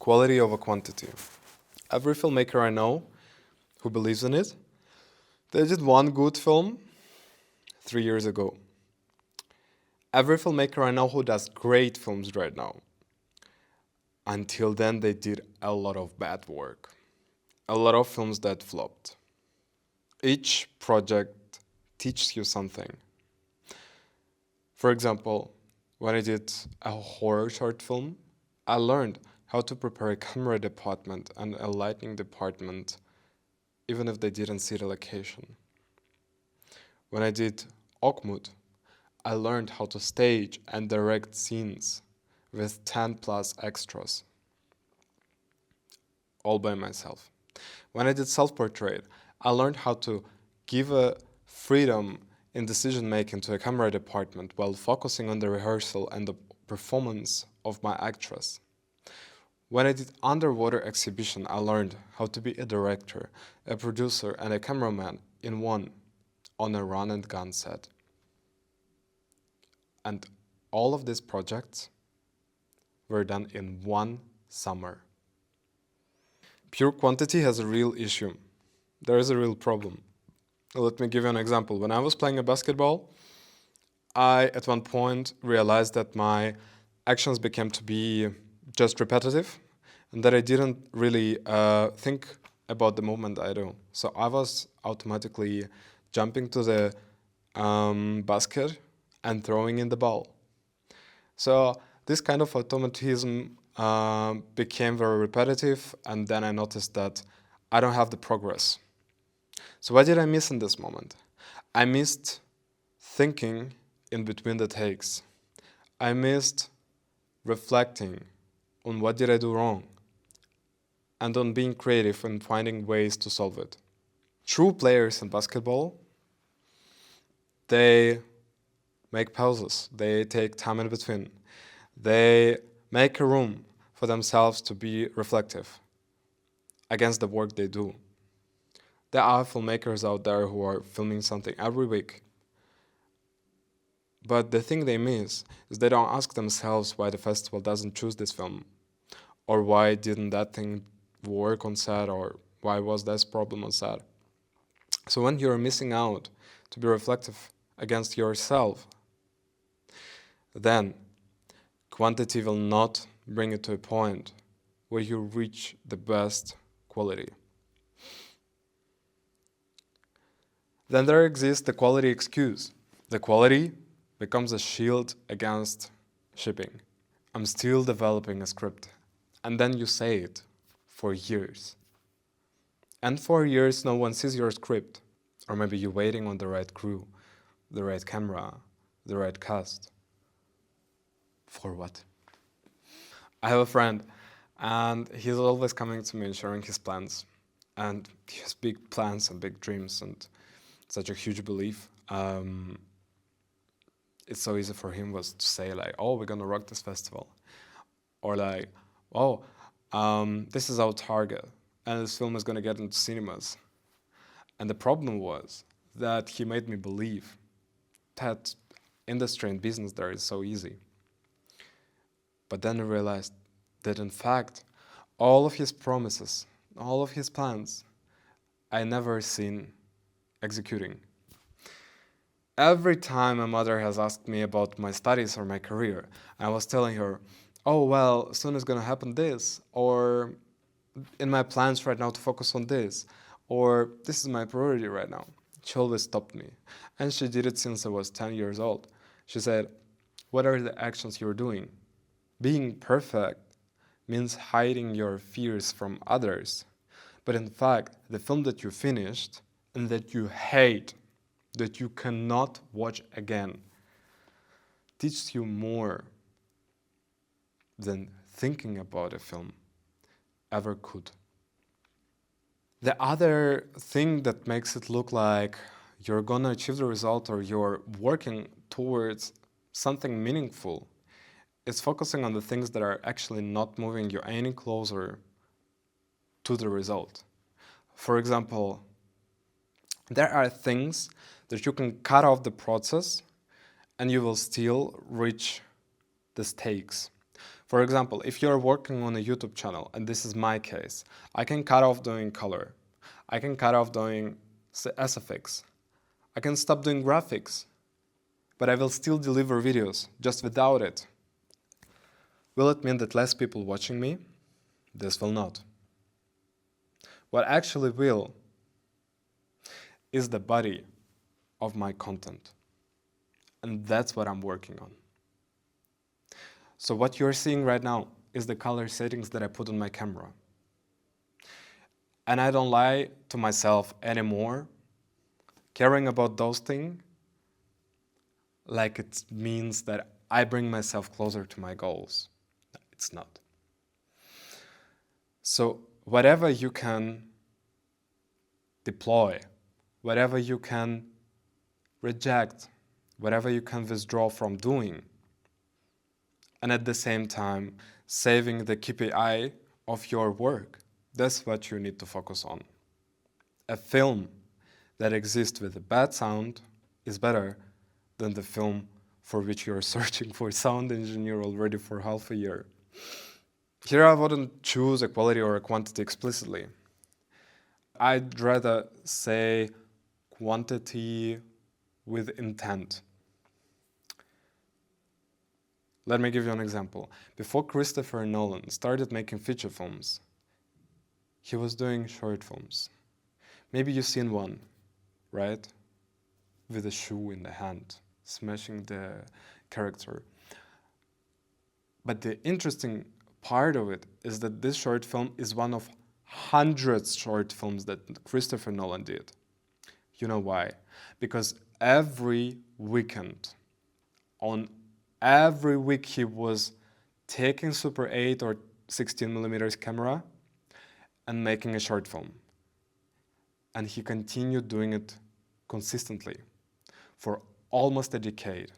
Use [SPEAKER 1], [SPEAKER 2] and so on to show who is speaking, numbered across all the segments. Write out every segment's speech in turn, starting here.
[SPEAKER 1] quality over quantity. Every filmmaker I know who believes in it, they did one good film 3 years ago. Every filmmaker I know who does great films right now, until then they did a lot of bad work. A lot of films that flopped. Each project teaches you something. For example, when I did a horror short film, I learned how to prepare a camera department and a lighting department, even if they didn't see the location. When I did Okmut, I learned how to stage and direct scenes with 10 plus extras, all by myself. When I did self-portrait, I learned how to give a freedom in decision-making to a camera department while focusing on the rehearsal and the performance of my actress. When I did underwater exhibition, I learned how to be a director, a producer, and a cameraman in one on a run and gun set. And all of these projects were done in one summer. Pure quantity has a real issue. There is a real problem. Let me give you an example. When I was playing a basketball, I at one point realized that my actions became to be just repetitive and that I didn't really think about the movement I do. So I was automatically jumping to the basket and throwing in the ball. So this kind of automatism became very repetitive, and then I noticed that I don't have the progress. So what did I miss in this moment? I missed thinking in between the takes. I missed reflecting on what did I do wrong and on being creative and finding ways to solve it. True players in basketball, they make pauses, they take time in between, they make a room for themselves to be reflective against the work they do. There are filmmakers out there who are filming something every week, but the thing they miss is they don't ask themselves why the festival doesn't choose this film, or why didn't that thing work on set, or why was this problem on set. So when you're missing out to be reflective against yourself, then quantity will not bring you to a point where you reach the best quality. Then there exists the quality excuse. The quality becomes a shield against shipping. I'm still developing a script. And then you say it for years. And for years no one sees your script. Or maybe you're waiting on the right crew, the right camera, the right cast. For what? I have a friend, and he's always coming to me and sharing his plans. And he has big plans and big dreams and such a huge belief. It's so easy for him was to say like, oh, we're gonna rock this festival. Or like, oh, this is our target and this film is gonna get into cinemas. And the problem was that he made me believe that industry and business there is so easy. But then I realized that in fact, all of his promises, all of his plans, I never seen executing. Every time my mother has asked me about my studies or my career, I was telling her, oh, well, soon is going to happen this, or in my plans right now to focus on this, or this is my priority right now. She always stopped me. And she did it since I was 10 years old. She said, what are the actions you're doing? Being perfect means hiding your fears from others. But in fact, the film that you finished and that you hate, that you cannot watch again, teaches you more than thinking about a film ever could. The other thing that makes it look like you're gonna achieve the result or you're working towards something meaningful is focusing on the things that are actually not moving you any closer to the result. For example, there are things that you can cut off the process and you will still reach the stakes. For example, if you're working on a YouTube channel, and this is my case, I can cut off doing color. I can cut off doing SFX. I can stop doing graphics, but I will still deliver videos just without it. Will it mean that less people watching me? This will not. What actually will is the body of my content. And that's what I'm working on. So what you're seeing right now is the color settings that I put on my camera. And I don't lie to myself anymore, caring about those things like it means that I bring myself closer to my goals. It's not. So whatever you can deploy, whatever you can reject, whatever you can withdraw from doing, and at the same time saving the KPI of your work, that's what you need to focus on. A film that exists with a bad sound is better than the film for which you're searching for a sound engineer already for half a year. Here I wouldn't choose a quality or a quantity explicitly. I'd rather say quantity with intent. Let me give you an example. Before Christopher Nolan started making feature films, he was doing short films. Maybe you've seen one, right? With a shoe in the hand, smashing the character. But the interesting part of it is that this short film is one of hundreds of short films that Christopher Nolan did. You know why? Because every weekend, on every week he was taking Super 8 or 16mm camera and making a short film. And he continued doing it consistently for almost a decade.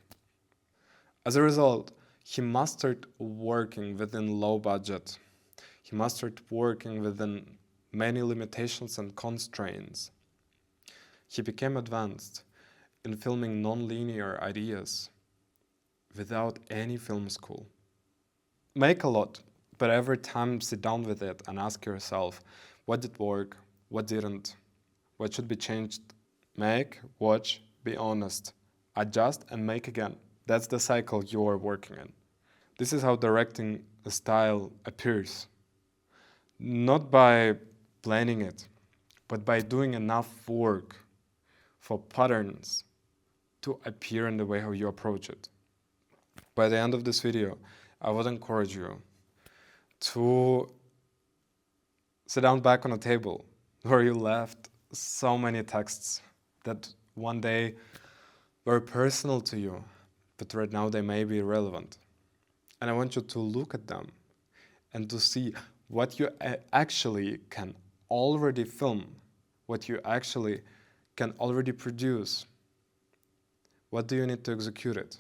[SPEAKER 1] As a result, he mastered working within low budget. He mastered working within many limitations and constraints. He became advanced in filming non-linear ideas without any film school. Make a lot, but every time sit down with it and ask yourself, what did work, what didn't, what should be changed? Make, watch, be honest, adjust and make again. That's the cycle you are working in. This is how directing a style appears. Not by planning it, but by doing enough work for patterns to appear in the way how you approach it. By the end of this video, I would encourage you to sit down back on a table where you left so many texts that one day were personal to you, but right now they may be irrelevant. And I want you to look at them and to see what you actually can already film, what you actually can already produce. What do you need to execute it?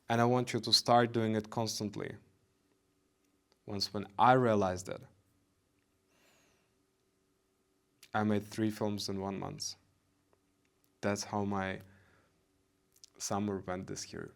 [SPEAKER 1] And I want you to start doing it constantly. When I realized that, I made 3 films in 1 month. That's how my summer went this year.